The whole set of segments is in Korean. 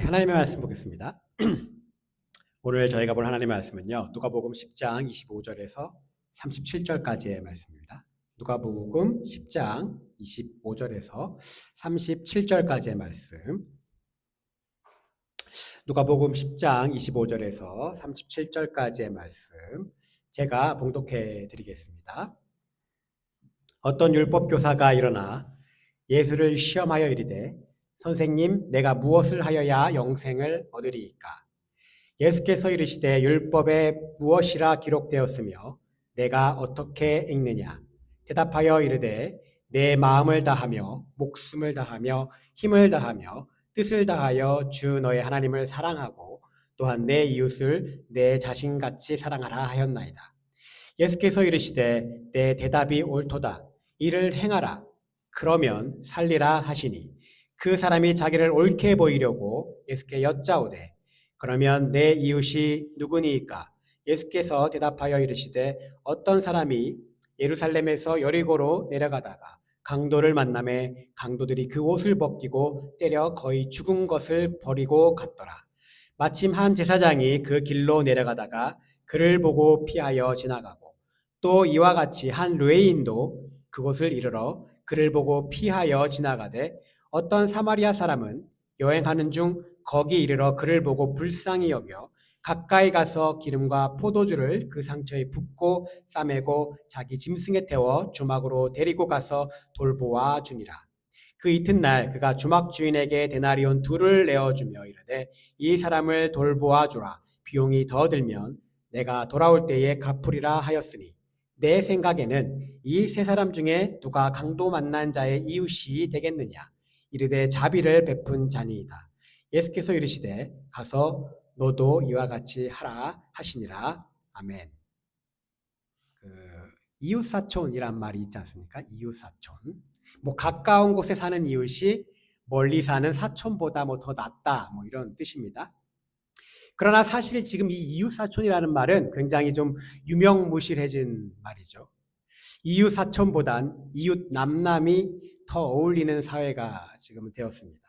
하나님의 말씀 보겠습니다. 오늘 저희가 볼 하나님의 말씀은요, 누가복음 10장 25절에서 37절까지의 말씀입니다. 누가복음 10장 25절에서 37절까지의 말씀. 누가복음 10장 25절에서 37절까지의 말씀 제가 봉독해 드리겠습니다. 어떤 율법 교사가 일어나 예수를 시험하여 이르되 선생님, 내가 무엇을 하여야 영생을 얻으리이까? 예수께서 이르시되 율법에 무엇이라 기록되었으며 내가 어떻게 읽느냐? 대답하여 이르되 내 마음을 다하며 목숨을 다하며 힘을 다하며 뜻을 다하여 주 너의 하나님을 사랑하고 또한 내 이웃을 내 자신같이 사랑하라 하였나이다. 예수께서 이르시되 내 대답이 옳도다. 이를 행하라. 그러면 살리라 하시니 그 사람이 자기를 옳게 보이려고 예수께 여짜오되 그러면 내 이웃이 누구니이까? 예수께서 대답하여 이르시되 어떤 사람이 예루살렘에서 여리고로 내려가다가 강도를 만나매 강도들이 그 옷을 벗기고 때려 거의 죽은 것을 버리고 갔더라. 마침 한 제사장이 그 길로 내려가다가 그를 보고 피하여 지나가고 또 이와 같이 한 레위인도 그곳을 이르러 그를 보고 피하여 지나가되 어떤 사마리아 사람은 여행하는 중 거기 이르러 그를 보고 불쌍히 여겨 가까이 가서 기름과 포도주를 그 상처에 붓고 싸매고 자기 짐승에 태워 주막으로 데리고 가서 돌보아 주니라. 그 이튿날 그가 주막 주인에게 데나리온 2를 내어주며 이르되 이 사람을 돌보아 주라. 비용이 더 들면 내가 돌아올 때에 갚으리라 하였으니 내 생각에는 이 세 사람 중에 누가 강도 만난 자의 이웃이 되겠느냐? 이르되 자비를 베푼 자니이다. 예수께서 이르시되 가서 너도 이와 같이 하라 하시니라. 아멘. 이웃사촌이란 말이 있지 않습니까? 이웃사촌. 가까운 곳에 사는 이웃이 멀리 사는 사촌보다 더 낫다, 이런 뜻입니다. 그러나 사실 지금 이 이웃사촌이라는 말은 굉장히 좀 유명무실해진 말이죠. 이웃사촌보단 이웃 남남이 더 어울리는 사회가 지금 되었습니다.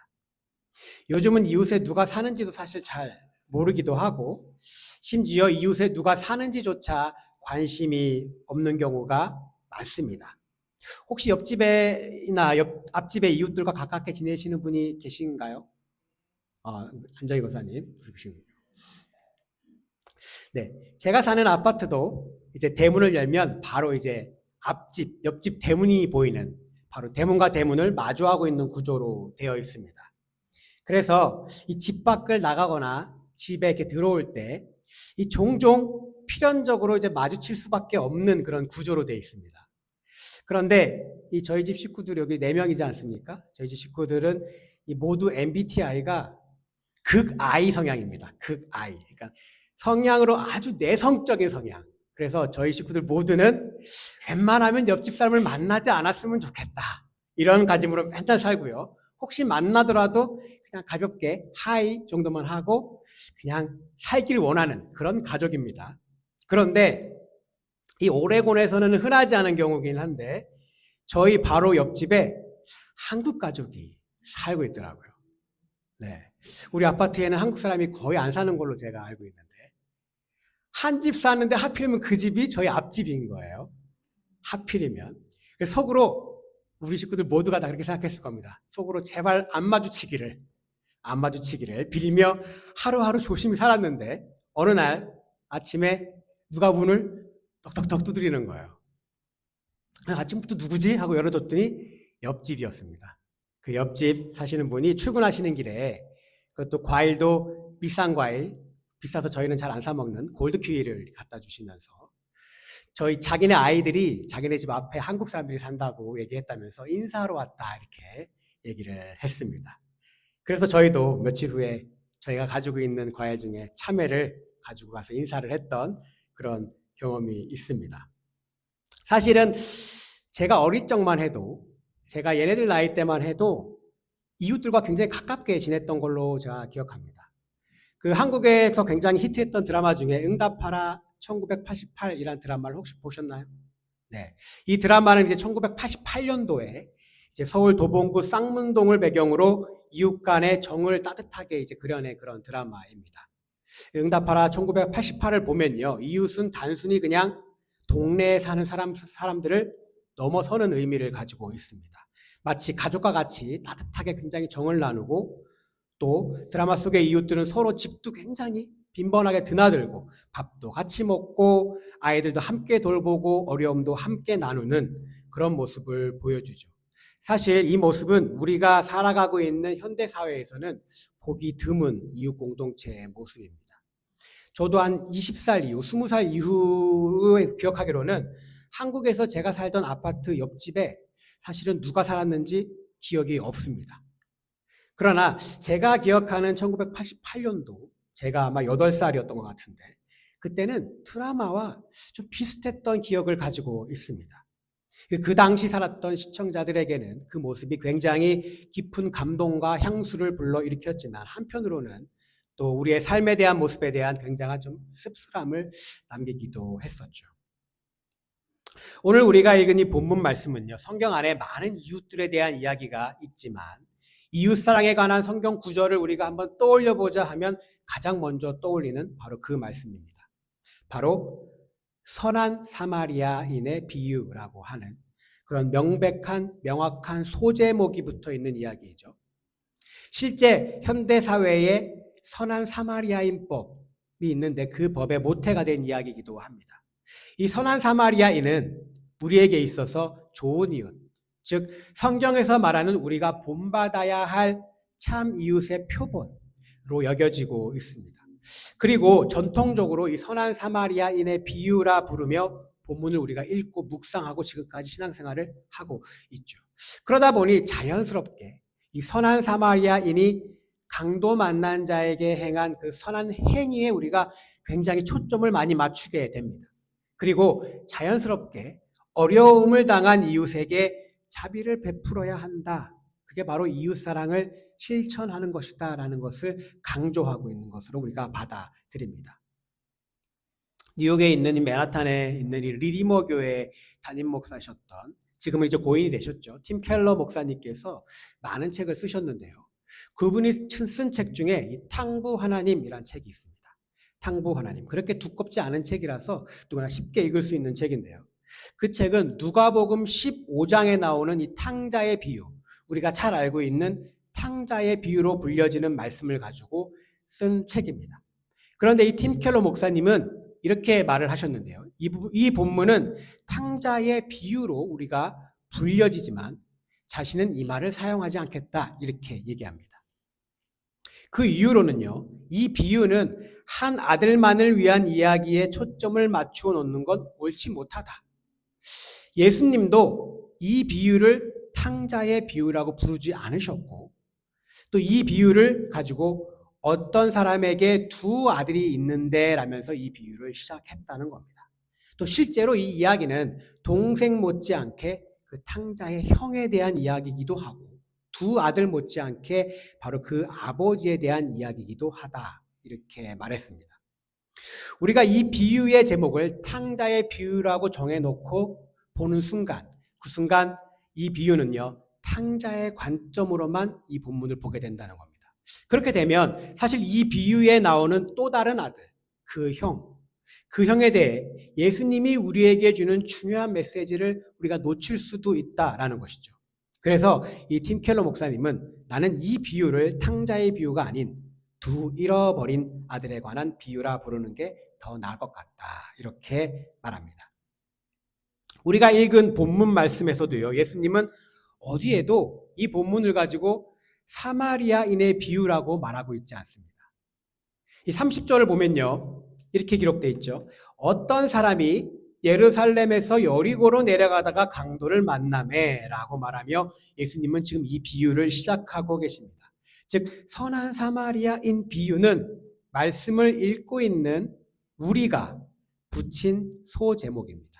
요즘은 이웃에 누가 사는지도 사실 잘 모르기도 하고 심지어 이웃에 누가 사는지조차 관심이 없는 경우가 많습니다. 혹시 옆집이나 앞집의 이웃들과 가깝게 지내시는 분이 계신가요? 안정희 권사님. 네, 제가 사는 아파트도 이제 대문을 열면 바로 이제 앞집, 옆집 대문이 보이는 바로 대문과 대문을 마주하고 있는 구조로 되어 있습니다. 그래서 이 집 밖을 나가거나 집에 이렇게 들어올 때 이 종종 필연적으로 이제 마주칠 수밖에 없는 그런 구조로 되어 있습니다. 그런데 이 저희 집 식구들 여기 4명이지 않습니까? 저희 집 식구들은 이 모두 MBTI가 극I 성향입니다. 극I. 그러니까 성향으로 아주 내성적인 성향. 그래서 저희 식구들 모두는 웬만하면 옆집 사람을 만나지 않았으면 좋겠다. 이런 가짐으로 맨날 살고요. 혹시 만나더라도 그냥 가볍게 하이 정도만 하고 그냥 살기를 원하는 그런 가족입니다. 그런데 이 오레곤에서는 흔하지 않은 경우긴 한데 저희 바로 옆집에 한국 가족이 살고 있더라고요. 네, 우리 아파트에는 한국 사람이 거의 안 사는 걸로 제가 알고 있는데 한 집 사는데 하필이면 그 집이 저희 앞집인 거예요. 하필이면. 그래서 속으로 우리 식구들 모두가 다 그렇게 생각했을 겁니다. 속으로 제발 안 마주치기를 빌며 하루하루 조심히 살았는데 어느 날 아침에 누가 문을 덕덕덕 두드리는 거예요. 아침부터 누구지? 하고 열어줬더니 옆집이었습니다. 그 옆집 사시는 분이 출근하시는 길에 그것도 과일도 비싼 과일, 비싸서 저희는 잘 안 사 먹는 골드키위를 갖다 주시면서 자기네 아이들이 자기네 집 앞에 한국 사람들이 산다고 얘기했다면서 인사하러 왔다 이렇게 얘기를 했습니다. 그래서 저희도 며칠 후에 저희가 가지고 있는 과일 중에 참외를 가지고 가서 인사를 했던 그런 경험이 있습니다. 사실은 제가 어릴 적만 해도 제가 얘네들 나이 때만 해도 이웃들과 굉장히 가깝게 지냈던 걸로 제가 기억합니다. 그 한국에서 굉장히 히트했던 드라마 중에 응답하라 1988이라는 드라마를 혹시 보셨나요? 네. 이 드라마는 이제 1988년도에 이제 서울 도봉구 쌍문동을 배경으로 이웃 간의 정을 따뜻하게 이제 그려낸 그런 드라마입니다. 응답하라 1988을 보면요. 이웃은 단순히 그냥 동네에 사는 사람들을 넘어서는 의미를 가지고 있습니다. 마치 가족과 같이 따뜻하게 굉장히 정을 나누고 또 드라마 속의 이웃들은 서로 집도 굉장히 빈번하게 드나들고 밥도 같이 먹고 아이들도 함께 돌보고 어려움도 함께 나누는 그런 모습을 보여주죠. 사실 이 모습은 우리가 살아가고 있는 현대사회에서는 보기 드문 이웃 공동체의 모습입니다. 저도 한 20살 이후, 20살 이후에 기억하기로는 한국에서 제가 살던 아파트 옆집에 사실은 누가 살았는지 기억이 없습니다. 그러나 제가 기억하는 1988년도, 제가 아마 8살이었던 것 같은데 그때는 드라마와 좀 비슷했던 기억을 가지고 있습니다. 그 당시 살았던 시청자들에게는 그 모습이 굉장히 깊은 감동과 향수를 불러일으켰지만 한편으로는 또 우리의 삶에 대한 모습에 대한 굉장한 좀 씁쓸함을 남기기도 했었죠. 오늘 우리가 읽은 이 본문 말씀은요, 성경 안에 많은 이웃들에 대한 이야기가 있지만 이웃사랑에 관한 성경 구절을 우리가 한번 떠올려 보자 하면 가장 먼저 떠올리는 바로 그 말씀입니다. 바로 선한 사마리아인의 비유라고 하는 그런 명확한 소제목이 붙어 있는 이야기이죠. 실제 현대사회에 선한 사마리아인법이 있는데 그 법의 모태가 된 이야기이기도 합니다. 이 선한 사마리아인은 우리에게 있어서 좋은 이웃, 즉 성경에서 말하는 우리가 본받아야 할 참 이웃의 표본으로 여겨지고 있습니다. 그리고 전통적으로 이 선한 사마리아인의 비유라 부르며 본문을 우리가 읽고 묵상하고 지금까지 신앙생활을 하고 있죠. 그러다 보니 자연스럽게 이 선한 사마리아인이 강도 만난 자에게 행한 그 선한 행위에 우리가 굉장히 초점을 많이 맞추게 됩니다. 그리고 자연스럽게 어려움을 당한 이웃에게 자비를 베풀어야 한다. 그게 바로 이웃사랑을 실천하는 것이다 라는 것을 강조하고 있는 것으로 우리가 받아들입니다. 뉴욕에 있는 맨하탄에 있는 이 리디머 교회 담임 목사셨던, 지금은 이제 고인이 되셨죠, 팀 켈러 목사님께서 많은 책을 쓰셨는데요. 그분이 쓴 책 중에 이 탕부 하나님이란 책이 있습니다. 탕부 하나님. 그렇게 두껍지 않은 책이라서 누구나 쉽게 읽을 수 있는 책인데요. 그 책은 누가복음 15장에 나오는 이 탕자의 비유, 우리가 잘 알고 있는 탕자의 비유로 불려지는 말씀을 가지고 쓴 책입니다. 그런데 이 팀 켈러 목사님은 이렇게 말을 하셨는데요. 이 본문은 탕자의 비유로 우리가 불려지지만 자신은 이 말을 사용하지 않겠다 이렇게 얘기합니다. 그 이유로는요, 이 비유는 한 아들만을 위한 이야기에 초점을 맞추어 놓는 건 옳지 못하다. 예수님도 이 비유를 탕자의 비유라고 부르지 않으셨고 또 이 비유를 가지고 어떤 사람에게 두 아들이 있는데 라면서 이 비유를 시작했다는 겁니다. 또 실제로 이 이야기는 동생 못지않게 그 탕자의 형에 대한 이야기이기도 하고 두 아들 못지않게 바로 그 아버지에 대한 이야기이기도 하다 이렇게 말했습니다. 우리가 이 비유의 제목을 탕자의 비유라고 정해놓고 보는 순간, 그 순간 이 비유는요 탕자의 관점으로만 이 본문을 보게 된다는 겁니다. 그렇게 되면 사실 이 비유에 나오는 또 다른 아들, 그 형에 대해 예수님이 우리에게 주는 중요한 메시지를 우리가 놓칠 수도 있다라는 것이죠. 그래서 이 팀 켈러 목사님은 나는 이 비유를 탕자의 비유가 아닌 두 잃어버린 아들에 관한 비유라 부르는 게 더 나을 것 같다 이렇게 말합니다. 우리가 읽은 본문 말씀에서도요, 예수님은 어디에도 이 본문을 가지고 사마리아인의 비유라고 말하고 있지 않습니다. 이 30절을 보면요, 이렇게 기록되어 있죠. 어떤 사람이 예루살렘에서 여리고로 내려가다가 강도를 만나매 라고 말하며 예수님은 지금 이 비유를 시작하고 계십니다. 즉 선한 사마리아인 비유는 말씀을 읽고 있는 우리가 붙인 소제목입니다.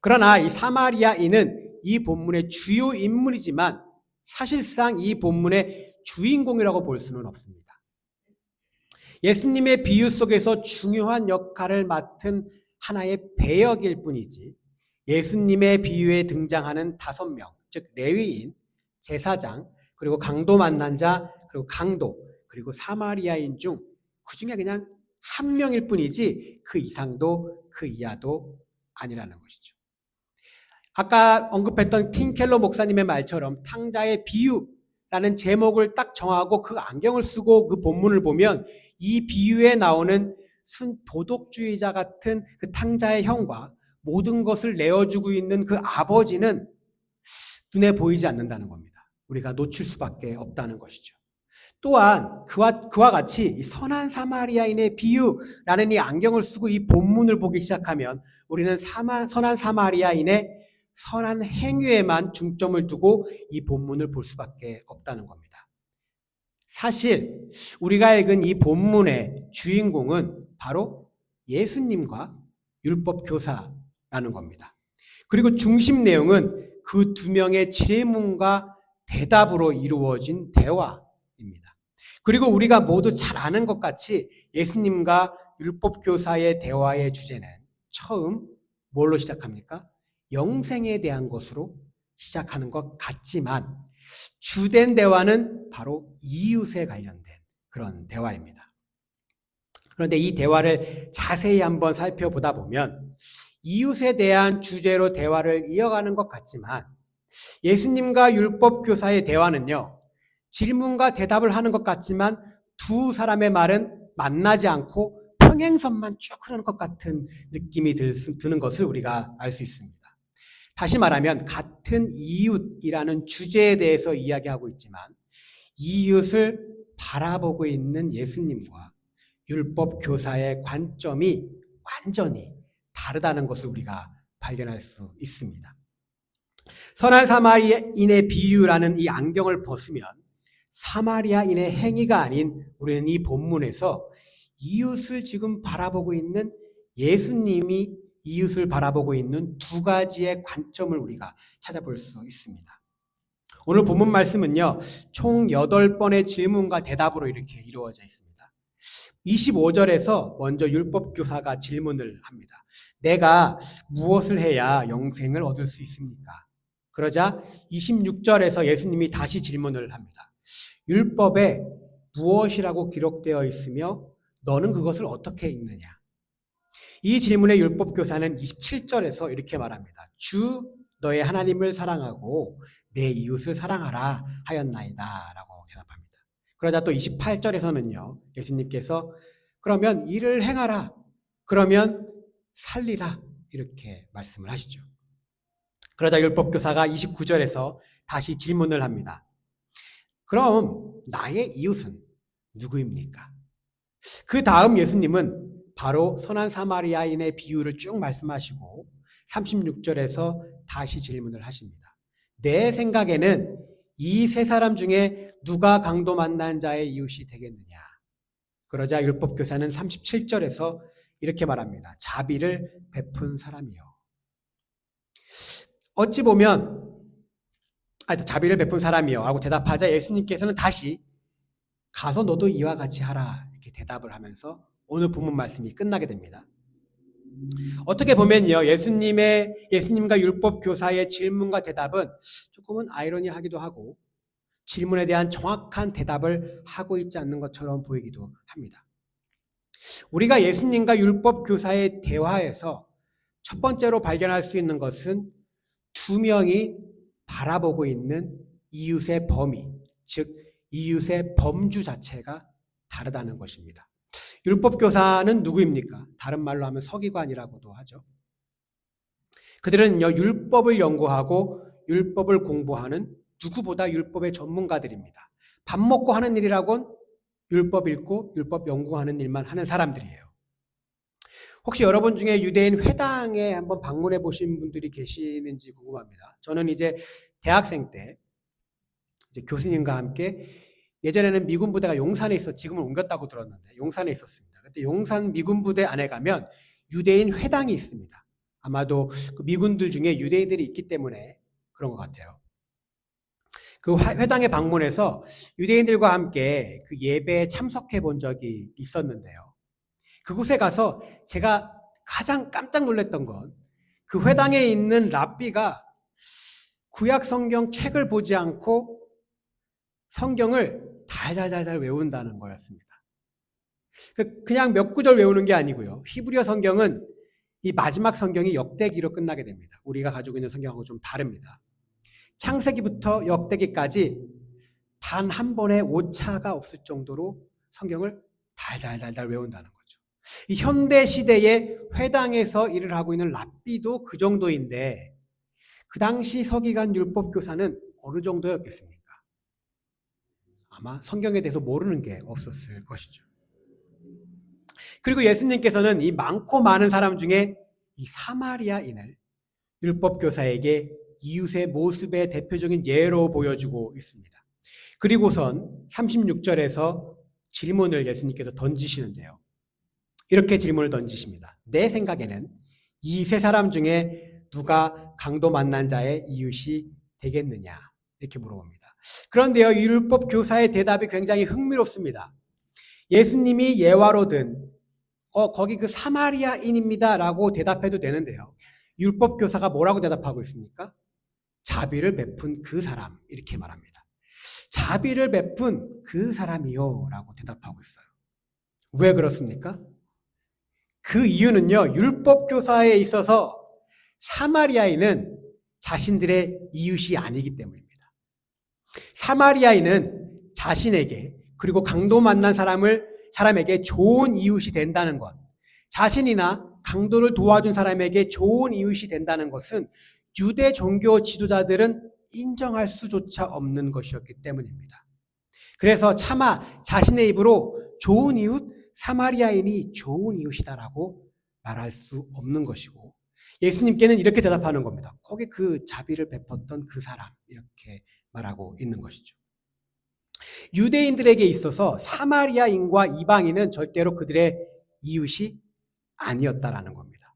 그러나 이 사마리아인은 이 본문의 주요 인물이지만 사실상 이 본문의 주인공이라고 볼 수는 없습니다. 예수님의 비유 속에서 중요한 역할을 맡은 하나의 배역일 뿐이지 예수님의 비유에 등장하는 5명, 즉 레위인, 제사장, 그리고 강도 만난 자, 그리고 강도, 그리고 사마리아인 중 그 중에 그냥 한 명일 뿐이지 그 이상도 그 이하도 아니라는 것이죠. 아까 언급했던 틴 켈러 목사님의 말처럼 탕자의 비유라는 제목을 딱 정하고 그 안경을 쓰고 그 본문을 보면 이 비유에 나오는 순도덕주의자 같은 그 탕자의 형과 모든 것을 내어주고 있는 그 아버지는 눈에 보이지 않는다는 겁니다. 우리가 놓칠 수밖에 없다는 것이죠. 또한 그와 같이 이 선한 사마리아인의 비유라는 이 안경을 쓰고 이 본문을 보기 시작하면 우리는 선한 사마리아인의 선한 행위에만 중점을 두고 이 본문을 볼 수밖에 없다는 겁니다. 사실 우리가 읽은 이 본문의 주인공은 바로 예수님과 율법 교사라는 겁니다. 그리고 중심 내용은 그 두 명의 질문과 대답으로 이루어진 대화입니다. 그리고 우리가 모두 잘 아는 것 같이 예수님과 율법 교사의 대화의 주제는 처음 뭘로 시작합니까? 영생에 대한 것으로 시작하는 것 같지만 주된 대화는 바로 이웃에 관련된 그런 대화입니다. 그런데 이 대화를 자세히 한번 살펴보다 보면 이웃에 대한 주제로 대화를 이어가는 것 같지만 예수님과 율법교사의 대화는요, 질문과 대답을 하는 것 같지만 두 사람의 말은 만나지 않고 평행선만 쭉 흐르는 것 같은 느낌이 드는 것을 우리가 알 수 있습니다. 다시 말하면 같은 이웃이라는 주제에 대해서 이야기하고 있지만 이웃을 바라보고 있는 예수님과 율법 교사의 관점이 완전히 다르다는 것을 우리가 발견할 수 있습니다. 선한 사마리아인의 비유라는 이 안경을 벗으면 사마리아인의 행위가 아닌 우리는 이 본문에서 이웃을 지금 바라보고 있는 예수님이 이웃을 바라보고 있는 두 가지의 관점을 우리가 찾아볼 수 있습니다. 오늘 본문 말씀은요, 총 8번의 질문과 대답으로 이렇게 이루어져 있습니다. 25절에서 먼저 율법교사가 질문을 합니다. 내가 무엇을 해야 영생을 얻을 수 있습니까? 그러자 26절에서 예수님이 다시 질문을 합니다. 율법에 무엇이라고 기록되어 있으며 너는 그것을 어떻게 읽느냐? 이 질문의 율법교사는 27절에서 이렇게 말합니다. 주 너의 하나님을 사랑하고 내 이웃을 사랑하라 하였나이다 라고 대답합니다. 그러자 또 28절에서는요. 예수님께서 그러면 이를 행하라. 그러면 살리라. 이렇게 말씀을 하시죠. 그러자 율법교사가 29절에서 다시 질문을 합니다. 그럼 나의 이웃은 누구입니까? 그 다음 예수님은 바로 선한 사마리아인의 비유를 쭉 말씀하시고 36절에서 다시 질문을 하십니다. 내 생각에는 이 세 사람 중에 누가 강도 만난 자의 이웃이 되겠느냐? 그러자 율법교사는 37절에서 이렇게 말합니다. 자비를 베푼 사람이요. 어찌 보면 자비를 베푼 사람이요 라고 대답하자 예수님께서는 다시 가서 너도 이와 같이 하라 이렇게 대답을 하면서 오늘 본문 말씀이 끝나게 됩니다. 어떻게 보면요, 예수님과 율법교사의 질문과 대답은 조금은 아이러니하기도 하고 질문에 대한 정확한 대답을 하고 있지 않는 것처럼 보이기도 합니다. 우리가 예수님과 율법교사의 대화에서 첫 번째로 발견할 수 있는 것은 두 명이 바라보고 있는 이웃의 범위, 즉 이웃의 범주 자체가 다르다는 것입니다. 율법교사는 누구입니까? 다른 말로 하면 서기관이라고도 하죠. 그들은요, 율법을 연구하고 율법을 공부하는 누구보다 율법의 전문가들입니다. 밥 먹고 하는 일이라곤 율법 읽고 율법 연구하는 일만 하는 사람들이에요. 혹시 여러분 중에 유대인 회당에 한번 방문해 보신 분들이 계시는지 궁금합니다. 저는 이제 대학생 때 이제 교수님과 함께 예전에는 미군 부대가 용산에 지금은 옮겼다고 들었는데 용산에 있었습니다. 그때 용산 미군 부대 안에 가면 유대인 회당이 있습니다. 아마도 그 미군들 중에 유대인들이 있기 때문에 그런 것 같아요. 그 회당에 방문해서 유대인들과 함께 그 예배에 참석해 본 적이 있었는데요. 그곳에 가서 제가 가장 깜짝 놀랐던 건 그 회당에 있는 랍비가 구약 성경 책을 보지 않고 성경을 달달달달 외운다는 거였습니다. 그냥 몇 구절 외우는 게 아니고요. 히브리어 성경은 이 마지막 성경이 역대기로 끝나게 됩니다. 우리가 가지고 있는 성경하고 좀 다릅니다. 창세기부터 역대기까지 단 한 번의 오차가 없을 정도로 성경을 달달달달 외운다는 거죠. 이 현대 시대의 회당에서 일을 하고 있는 랍비도 그 정도인데 그 당시 서기관 율법교사는 어느 정도였겠습니까? 아마 성경에 대해서 모르는 게 없었을 것이죠. 그리고 예수님께서는 이 많고 많은 사람 중에 이 사마리아인을 율법교사에게 이웃의 모습의 대표적인 예로 보여주고 있습니다. 그리고선 36절에서 질문을 예수님께서 던지시는데요. 이렇게 질문을 던지십니다. 내 생각에는 이 세 사람 중에 누가 강도 만난 자의 이웃이 되겠느냐? 이렇게 물어봅니다. 그런데요, 율법교사의 대답이 굉장히 흥미롭습니다. 예수님이 예화로든 거기 그 사마리아인입니다 라고 대답해도 되는데요. 율법교사가 뭐라고 대답하고 있습니까? 자비를 베푼 그 사람, 이렇게 말합니다. 자비를 베푼 그 사람이요 라고 대답하고 있어요. 왜 그렇습니까? 그 이유는요, 율법교사에 있어서 사마리아인은 자신들의 이웃이 아니기 때문입니다. 사마리아인은 자신에게 그리고 강도 만난 사람에게 좋은 이웃이 된다는 것, 자신이나 강도를 도와준 사람에게 좋은 이웃이 된다는 것은 유대 종교 지도자들은 인정할 수조차 없는 것이었기 때문입니다. 그래서 차마 자신의 입으로 좋은 이웃, 사마리아인이 좋은 이웃이다라고 말할 수 없는 것이고, 예수님께는 이렇게 대답하는 겁니다. 거기 그 자비를 베풀었던 그 사람, 이렇게 말하고 있는 것이죠. 유대인들에게 있어서 사마리아인과 이방인은 절대로 그들의 이웃이 아니었다라는 겁니다.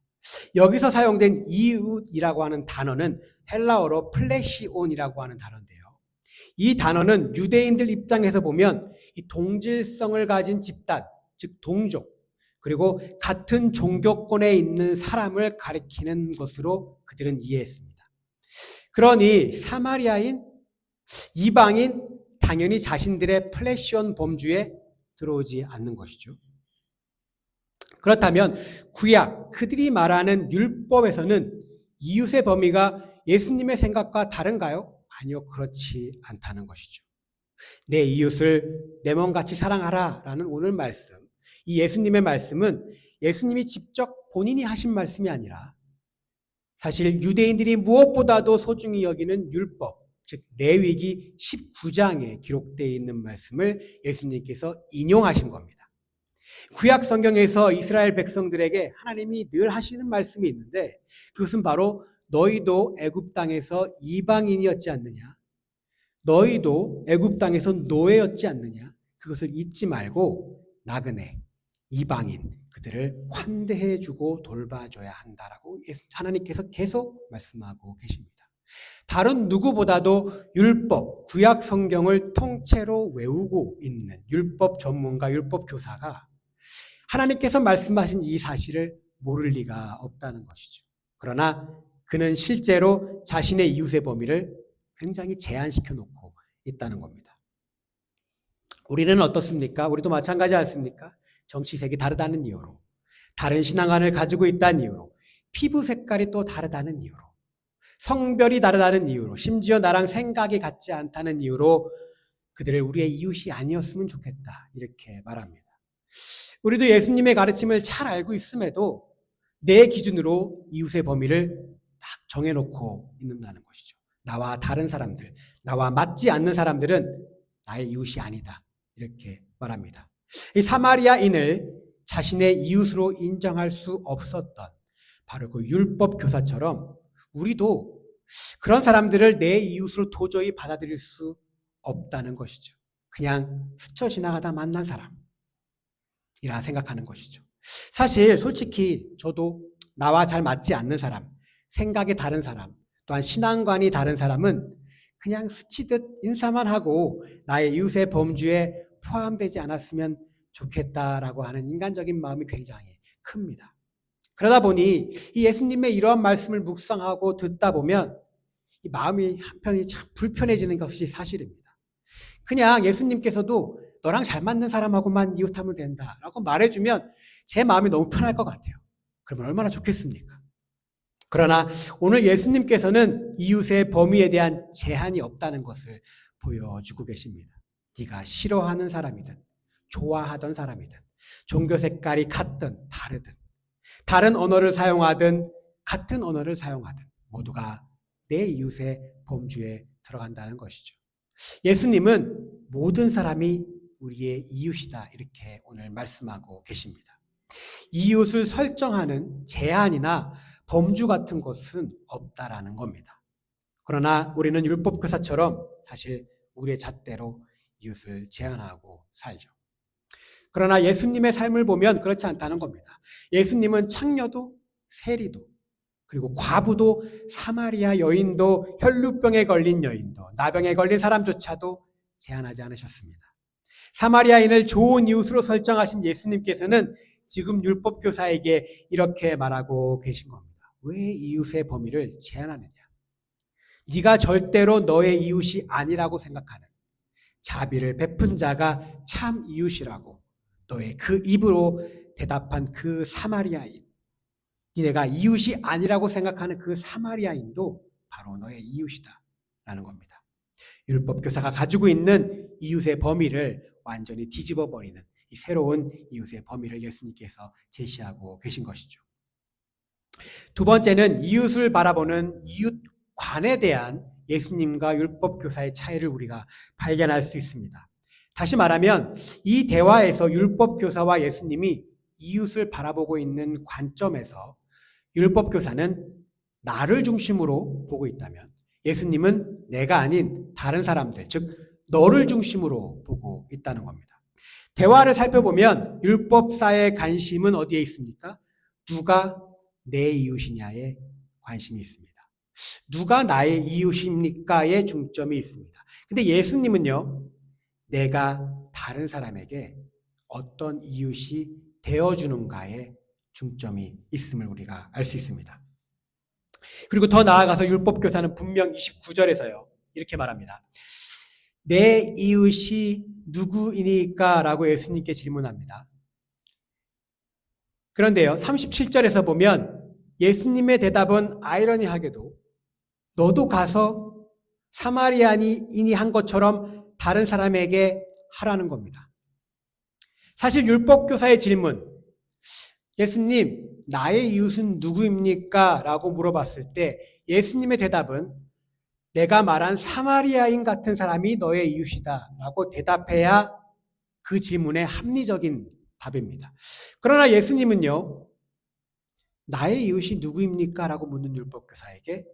여기서 사용된 이웃이라고 하는 단어는 헬라어로 플레시온이라고 하는 단어인데요. 이 단어는 유대인들 입장에서 보면 이 동질성을 가진 집단, 즉 동족, 그리고 같은 종교권에 있는 사람을 가리키는 것으로 그들은 이해했습니다. 그러니 사마리아인, 이방인, 당연히 자신들의 플래시온 범주에 들어오지 않는 것이죠. 그렇다면 구약, 그들이 말하는 율법에서는 이웃의 범위가 예수님의 생각과 다른가요? 아니요, 그렇지 않다는 것이죠. 내 이웃을 내 몸같이 사랑하라 라는 오늘 말씀, 이 예수님의 말씀은 예수님이 직접 본인이 하신 말씀이 아니라 사실 유대인들이 무엇보다도 소중히 여기는 율법, 즉 레위기 19장에 기록되어 있는 말씀을 예수님께서 인용하신 겁니다. 구약 성경에서 이스라엘 백성들에게 하나님이 늘 하시는 말씀이 있는데 그것은 바로 너희도 애굽 땅에서 이방인이었지 않느냐, 너희도 애굽 땅에서 노예였지 않느냐, 그것을 잊지 말고 나그네, 이방인, 그들을 환대해주고 돌봐줘야 한다라고 하나님께서 계속 말씀하고 계십니다. 다른 누구보다도 율법, 구약 성경을 통째로 외우고 있는 율법 전문가, 율법 교사가 하나님께서 말씀하신 이 사실을 모를 리가 없다는 것이죠. 그러나 그는 실제로 자신의 이웃의 범위를 굉장히 제한시켜 놓고 있다는 겁니다. 우리는 어떻습니까? 우리도 마찬가지 않습니까? 정치색이 다르다는 이유로, 다른 신앙관을 가지고 있다는 이유로, 피부 색깔이 또 다르다는 이유로, 성별이 다르다는 이유로, 심지어 나랑 생각이 같지 않다는 이유로 그들을 우리의 이웃이 아니었으면 좋겠다, 이렇게 말합니다. 우리도 예수님의 가르침을 잘 알고 있음에도 내 기준으로 이웃의 범위를 딱 정해놓고 있는다는 것이죠. 나와 다른 사람들, 나와 맞지 않는 사람들은 나의 이웃이 아니다, 이렇게 말합니다. 이 사마리아인을 자신의 이웃으로 인정할 수 없었던 바로 그 율법 교사처럼 우리도 그런 사람들을 내 이웃으로 도저히 받아들일 수 없다는 것이죠. 그냥 스쳐 지나가다 만난 사람이라 생각하는 것이죠. 사실 솔직히 저도 나와 잘 맞지 않는 사람, 생각이 다른 사람, 또한 신앙관이 다른 사람은 그냥 스치듯 인사만 하고 나의 이웃의 범주에 포함되지 않았으면 좋겠다라고 하는 인간적인 마음이 굉장히 큽니다. 그러다 보니 이 예수님의 이러한 말씀을 묵상하고 듣다 보면 이 마음이 한편이 참 불편해지는 것이 사실입니다. 그냥 예수님께서도 너랑 잘 맞는 사람하고만 이웃하면 된다라고 말해주면 제 마음이 너무 편할 것 같아요. 그러면 얼마나 좋겠습니까? 그러나 오늘 예수님께서는 이웃의 범위에 대한 제한이 없다는 것을 보여주고 계십니다. 네가 싫어하는 사람이든 좋아하던 사람이든 종교 색깔이 같든 다르든 다른 언어를 사용하든 같은 언어를 사용하든 모두가 내 이웃의 범주에 들어간다는 것이죠. 예수님은 모든 사람이 우리의 이웃이다 이렇게 오늘 말씀하고 계십니다. 이웃을 설정하는 제한이나 범주 같은 것은 없다라는 겁니다. 그러나 우리는 율법교사처럼 사실 우리의 잣대로 이웃을 제한하고 살죠. 그러나 예수님의 삶을 보면 그렇지 않다는 겁니다. 예수님은 창녀도 세리도 그리고 과부도 사마리아 여인도 혈루병에 걸린 여인도 나병에 걸린 사람조차도 제한하지 않으셨습니다. 사마리아인을 좋은 이웃으로 설정하신 예수님께서는 지금 율법교사에게 이렇게 말하고 계신 겁니다. 왜 이웃의 범위를 제한하느냐? 네가 절대로 너의 이웃이 아니라고 생각하는 자비를 베푼 자가 참 이웃이라고 너의 그 입으로 대답한 그 사마리아인, 니네가 이웃이 아니라고 생각하는 그 사마리아인도 바로 너의 이웃이다 라는 겁니다. 율법교사가 가지고 있는 이웃의 범위를 완전히 뒤집어 버리는 이 새로운 이웃의 범위를 예수님께서 제시하고 계신 것이죠. 두 번째는 이웃을 바라보는 이웃관에 대한 예수님과 율법교사의 차이를 우리가 발견할 수 있습니다. 다시 말하면 이 대화에서 율법교사와 예수님이 이웃을 바라보고 있는 관점에서 율법교사는 나를 중심으로 보고 있다면 예수님은 내가 아닌 다른 사람들, 즉 너를 중심으로 보고 있다는 겁니다. 대화를 살펴보면 율법사의 관심은 어디에 있습니까? 누가 내 이웃이냐에 관심이 있습니다. 누가 나의 이웃입니까의 중점이 있습니다. 근데 예수님은요, 내가 다른 사람에게 어떤 이웃이 되어주는가에 중점이 있음을 우리가 알 수 있습니다. 그리고 더 나아가서 율법교사는 분명 29절에서요, 이렇게 말합니다. 내 이웃이 누구이니까? 라고 예수님께 질문합니다. 그런데요, 37절에서 보면 예수님의 대답은 아이러니하게도 너도 가서 사마리아인이 한 것처럼 다른 사람에게 하라는 겁니다. 사실 율법교사의 질문, 예수님, 나의 이웃은 누구입니까? 라고 물어봤을 때 예수님의 대답은 내가 말한 사마리아인 같은 사람이 너의 이웃이다 라고 대답해야 그 질문의 합리적인 답입니다. 그러나 예수님은요, 나의 이웃이 누구입니까? 라고 묻는 율법교사에게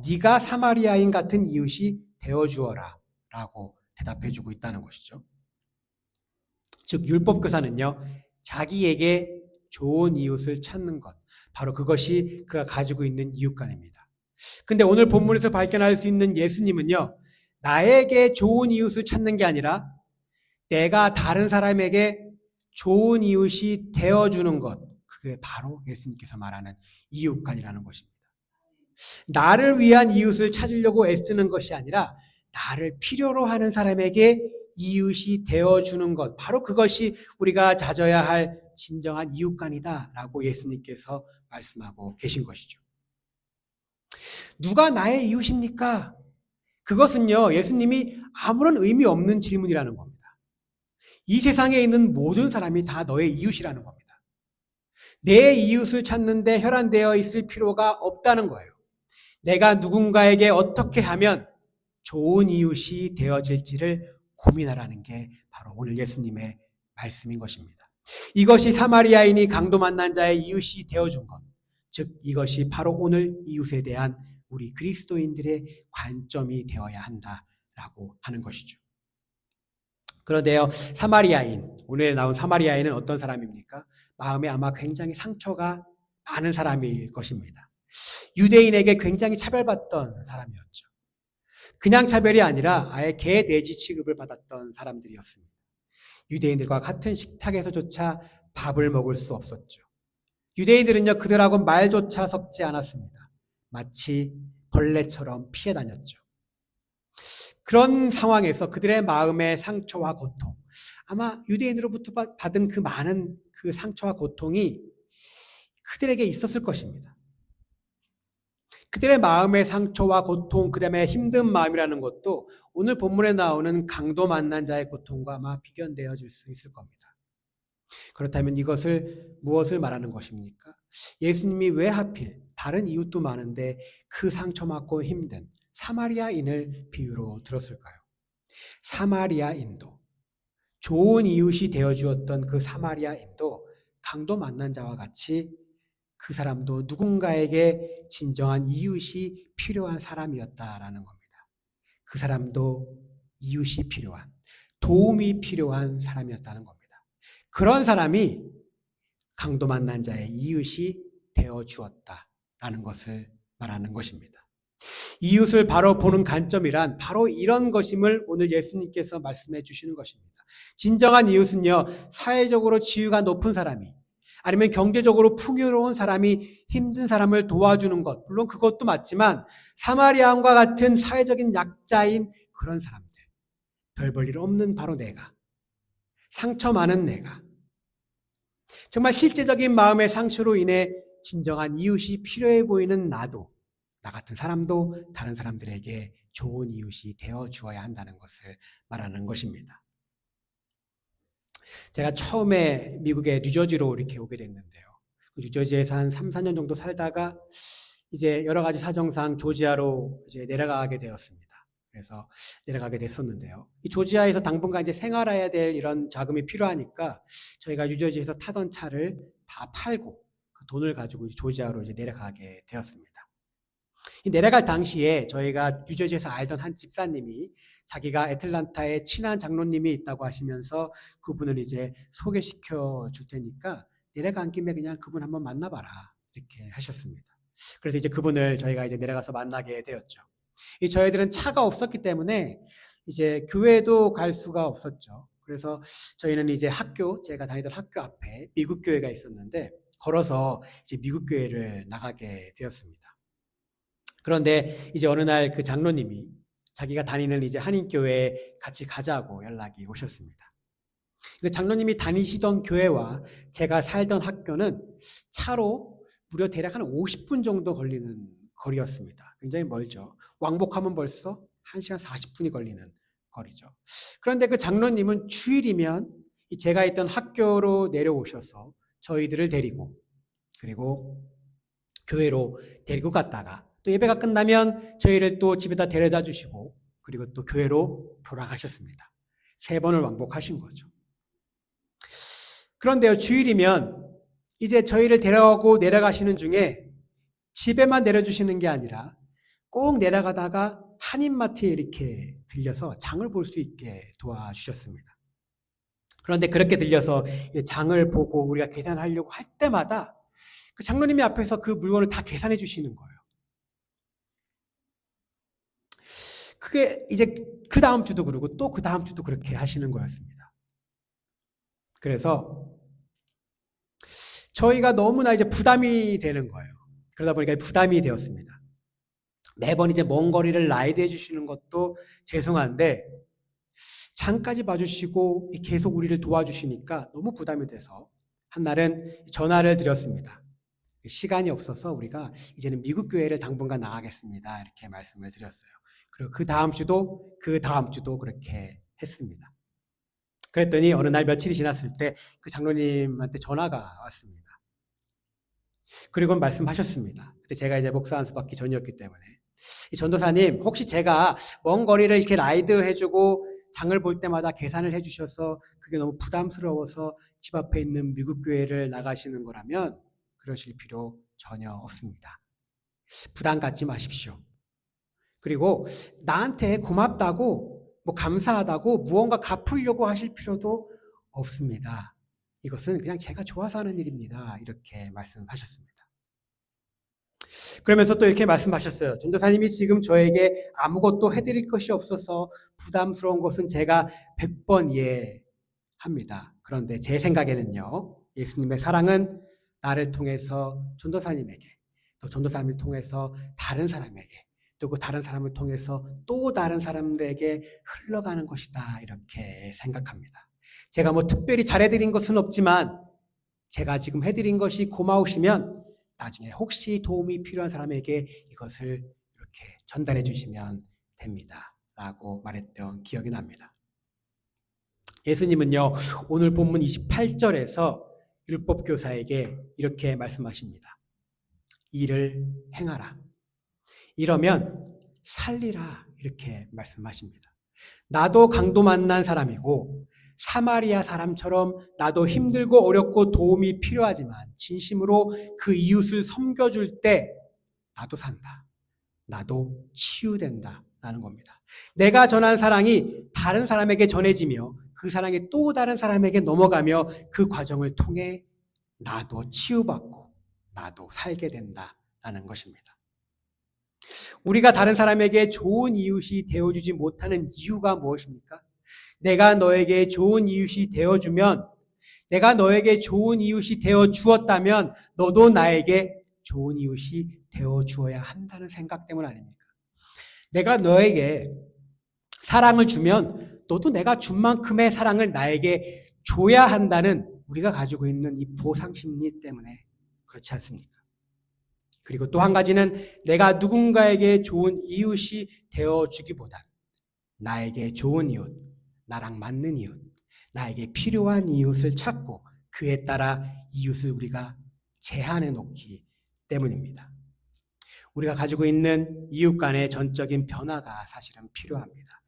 네가 사마리아인 같은 이웃이 되어주어라 라고 대답해주고 있다는 것이죠. 즉 율법교사는요, 자기에게 좋은 이웃을 찾는 것, 바로 그것이 그가 가지고 있는 이웃관입니다. 근데 오늘 본문에서 발견할 수 있는 예수님은요, 나에게 좋은 이웃을 찾는 게 아니라 내가 다른 사람에게 좋은 이웃이 되어주는 것, 그게 바로 예수님께서 말하는 이웃관이라는 것입니다. 나를 위한 이웃을 찾으려고 애쓰는 것이 아니라 나를 필요로 하는 사람에게 이웃이 되어주는 것, 바로 그것이 우리가 가져야 할 진정한 이웃관이다라고 예수님께서 말씀하고 계신 것이죠. 누가 나의 이웃입니까? 그것은요, 예수님이 아무런 의미 없는 질문이라는 겁니다. 이 세상에 있는 모든 사람이 다 너의 이웃이라는 겁니다. 내 이웃을 찾는데 혈안되어 있을 필요가 없다는 거예요. 내가 누군가에게 어떻게 하면 좋은 이웃이 되어질지를 고민하라는 게 바로 오늘 예수님의 말씀인 것입니다. 이것이 사마리아인이 강도 만난 자의 이웃이 되어준 것, 즉 이것이 바로 오늘 이웃에 대한 우리 그리스도인들의 관점이 되어야 한다라고 하는 것이죠. 그런데요, 사마리아인, 오늘 나온 사마리아인은 어떤 사람입니까? 마음에 아마 굉장히 상처가 많은 사람일 것입니다. 유대인에게 굉장히 차별받던 사람이었죠. 그냥 차별이 아니라 아예 개, 돼지 취급을 받았던 사람들이었습니다. 유대인들과 같은 식탁에서조차 밥을 먹을 수 없었죠. 유대인들은요, 그들하고 말조차 섞지 않았습니다. 마치 벌레처럼 피해 다녔죠. 그런 상황에서 그들의 마음의 상처와 고통, 아마 유대인으로부터 받은 그 많은 그 상처와 고통이 그들에게 있었을 것입니다. 그들의 마음의 상처와 고통, 그 다음에 힘든 마음이라는 것도 오늘 본문에 나오는 강도 만난 자의 고통과 아마 비견되어질 수 있을 겁니다. 그렇다면 이것을 무엇을 말하는 것입니까? 예수님이 왜 하필 다른 이웃도 많은데 그 상처받고 힘든 사마리아인을 비유로 들었을까요? 사마리아인도, 좋은 이웃이 되어주었던 그 사마리아인도 강도 만난 자와 같이 그 사람도 누군가에게 진정한 이웃이 필요한 사람이었다라는 겁니다. 그 사람도 이웃이 필요한, 도움이 필요한 사람이었다는 겁니다. 그런 사람이 강도 만난 자의 이웃이 되어 주었다라는 것을 말하는 것입니다. 이웃을 바로 보는 관점이란 바로 이런 것임을 오늘 예수님께서 말씀해 주시는 것입니다. 진정한 이웃은요, 사회적으로 지위가 높은 사람이 아니면 경제적으로 풍요로운 사람이 힘든 사람을 도와주는 것, 물론 그것도 맞지만 사마리아인과 같은 사회적인 약자인 그런 사람들, 별 볼 일 없는 바로 내가, 상처 많은 내가, 정말 실제적인 마음의 상처로 인해 진정한 이웃이 필요해 보이는 나도, 나 같은 사람도 다른 사람들에게 좋은 이웃이 되어 주어야 한다는 것을 말하는 것입니다. 제가 처음에 미국의 뉴저지로 이렇게 오게 됐는데요. 뉴저지에서 한 3, 4년 정도 살다가 이제 여러 가지 사정상 조지아로 이제 내려가게 되었습니다. 그래서 내려가게 됐었는데요. 이 조지아에서 당분간 이제 생활해야 될 이런 자금이 필요하니까 저희가 뉴저지에서 타던 차를 다 팔고 그 돈을 가지고 조지아로 이제 내려가게 되었습니다. 내려갈 당시에 저희가 뉴저지에서 알던 한 집사님이 자기가 애틀란타에 친한 장로님이 있다고 하시면서 그분을 이제 소개시켜 줄 테니까 내려간 김에 그냥 그분 한번 만나봐라 이렇게 하셨습니다. 그래서 이제 그분을 저희가 이제 내려가서 만나게 되었죠. 저희들은 차가 없었기 때문에 이제 교회도 갈 수가 없었죠. 그래서 저희는 이제 제가 다니던 학교 앞에 미국 교회가 있었는데 걸어서 이제 미국 교회를 나가게 되었습니다. 그런데 이제 어느 날 그 장로님이 자기가 다니는 이제 한인교회에 같이 가자고 연락이 오셨습니다. 그 장로님이 다니시던 교회와 제가 살던 학교는 차로 무려 대략 한 50분 정도 걸리는 거리였습니다. 굉장히 멀죠. 왕복하면 벌써 1시간 40분이 걸리는 거리죠. 그런데 그 장로님은 주일이면 제가 있던 학교로 내려오셔서 저희들을 데리고 그리고 교회로 데리고 갔다가 또 예배가 끝나면 저희를 또 집에다 데려다 주시고 그리고 또 교회로 돌아가셨습니다. 3번을 왕복하신 거죠. 그런데요, 주일이면 이제 저희를 데려가고 내려가시는 중에 집에만 내려주시는 게 아니라 꼭 내려가다가 한인마트에 이렇게 들려서 장을 볼 수 있게 도와주셨습니다. 그런데 그렇게 들려서 장을 보고 우리가 계산하려고 할 때마다 그 장로님이 앞에서 그 물건을 다 계산해 주시는 거예요. 그게 이제 그 다음 주도 그러고 또 그 다음 주도 그렇게 하시는 거였습니다. 그래서 저희가 너무나 이제 부담이 되는 거예요. 그러다 보니까 부담이 되었습니다. 매번 이제 먼 거리를 라이드 해주시는 것도 죄송한데 장까지 봐주시고 계속 우리를 도와주시니까 너무 부담이 돼서 한날은 전화를 드렸습니다. 시간이 없어서 우리가 이제는 미국 교회를 당분간 나가겠습니다. 이렇게 말씀을 드렸어요. 그리고 그 다음 주도 그렇게 했습니다. 그랬더니 어느 날 며칠이 지났을 때 그 장로님한테 전화가 왔습니다. 그리고 말씀하셨습니다. 그때 제가 이제 목사 한 수 받기 전이었기 때문에 이 전도사님 혹시 제가 먼 거리를 이렇게 라이드 해주고 장을 볼 때마다 계산을 해주셔서 그게 너무 부담스러워서 집 앞에 있는 미국 교회를 나가시는 거라면 그러실 필요 전혀 없습니다. 부담 갖지 마십시오. 그리고 나한테 고맙다고 감사하다고 무언가 갚으려고 하실 필요도 없습니다. 이것은 그냥 제가 좋아서 하는 일입니다. 이렇게 말씀하셨습니다. 그러면서 또 이렇게 말씀하셨어요. 전도사님이 지금 저에게 아무것도 해드릴 것이 없어서 부담스러운 것은 제가 100번 이해합니다. 그런데 제 생각에는요, 예수님의 사랑은 나를 통해서 전도사님에게 또 전도사님을 통해서 다른 사람에게 또 그 다른 사람을 통해서 또 다른 사람들에게 흘러가는 것이다. 이렇게 생각합니다. 제가 뭐 특별히 잘해드린 것은 없지만 제가 지금 해드린 것이 고마우시면 나중에 혹시 도움이 필요한 사람에게 이것을 이렇게 전달해 주시면 됩니다. 라고 말했던 기억이 납니다. 예수님은요, 오늘 본문 28절에서 율법교사에게 이렇게 말씀하십니다. 이를 행하라. 이러면 살리라. 이렇게 말씀하십니다. 나도 강도 만난 사람이고 사마리아 사람처럼 나도 힘들고 어렵고 도움이 필요하지만 진심으로 그 이웃을 섬겨줄 때 나도 산다. 나도 치유된다. 라는 겁니다. 내가 전한 사랑이 다른 사람에게 전해지며 그 사랑이 또 다른 사람에게 넘어가며 그 과정을 통해 나도 치유받고 나도 살게 된다라는 것입니다. 우리가 다른 사람에게 좋은 이웃이 되어주지 못하는 이유가 무엇입니까? 내가 너에게 좋은 이웃이 되어주면, 내가 너에게 좋은 이웃이 되어주었다면 너도 나에게 좋은 이웃이 되어주어야 한다는 생각 때문 아닙니까? 내가 너에게 사랑을 주면 너도 내가 준 만큼의 사랑을 나에게 줘야 한다는 우리가 가지고 있는 이 보상심리 때문에 그렇지 않습니까? 그리고 또 한 가지는 내가 누군가에게 좋은 이웃이 되어주기보단 나에게 좋은 이웃, 나랑 맞는 이웃, 나에게 필요한 이웃을 찾고 그에 따라 이웃을 우리가 제한해 놓기 때문입니다. 우리가 가지고 있는 이웃 간의 전적인 변화가 사실은 필요합니다.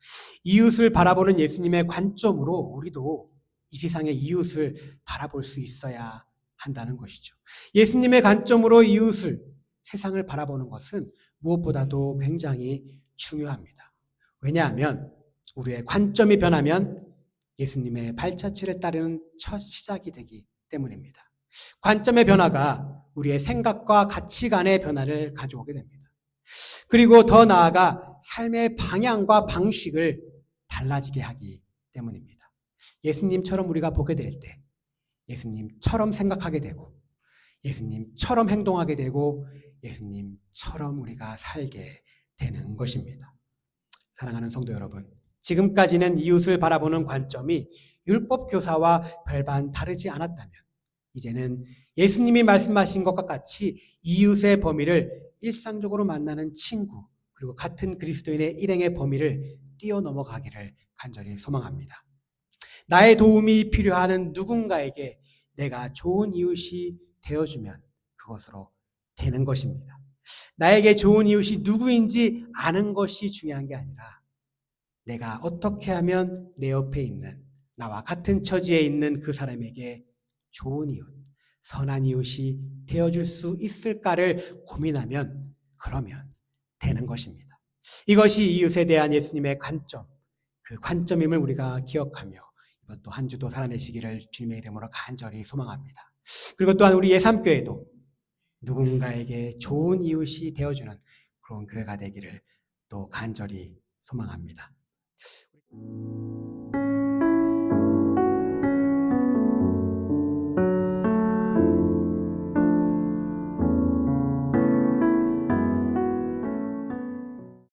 이웃을 바라보는 예수님의 관점으로 우리도 이 세상의 이웃을 바라볼 수 있어야 한다는 것이죠. 예수님의 관점으로 이웃을, 세상을 바라보는 것은 무엇보다도 굉장히 중요합니다. 왜냐하면 우리의 관점이 변하면 예수님의 발자취를 따르는 첫 시작이 되기 때문입니다. 관점의 변화가 우리의 생각과 가치관의 변화를 가져오게 됩니다. 그리고 더 나아가 삶의 방향과 방식을 달라지게 하기 때문입니다. 예수님처럼 우리가 보게 될 때 예수님처럼 생각하게 되고 예수님처럼 행동하게 되고 예수님처럼 우리가 살게 되는 것입니다. 사랑하는 성도 여러분, 지금까지는 이웃을 바라보는 관점이 율법 교사와 별반 다르지 않았다면 이제는 예수님이 말씀하신 것과 같이 이웃의 범위를 일상적으로 만나는 친구 그리고 같은 그리스도인의 일행의 범위를 뛰어넘어가기를 간절히 소망합니다. 나의 도움이 필요한 누군가에게 내가 좋은 이웃이 되어주면 그것으로 되는 것입니다. 나에게 좋은 이웃이 누구인지 아는 것이 중요한 게 아니라 내가 어떻게 하면 내 옆에 있는 나와 같은 처지에 있는 그 사람에게 좋은 이웃, 선한 이웃이 되어줄 수 있을까를 고민하면 그러면 되는 것입니다. 이것이 이웃에 대한 예수님의 관점, 그 관점임을 우리가 기억하며 이번 또 한 주도 살아내시기를 주님의 이름으로 간절히 소망합니다. 그리고 또한 우리 예삼교회도 누군가에게 좋은 이웃이 되어주는 그런 교회가 되기를 또 간절히 소망합니다.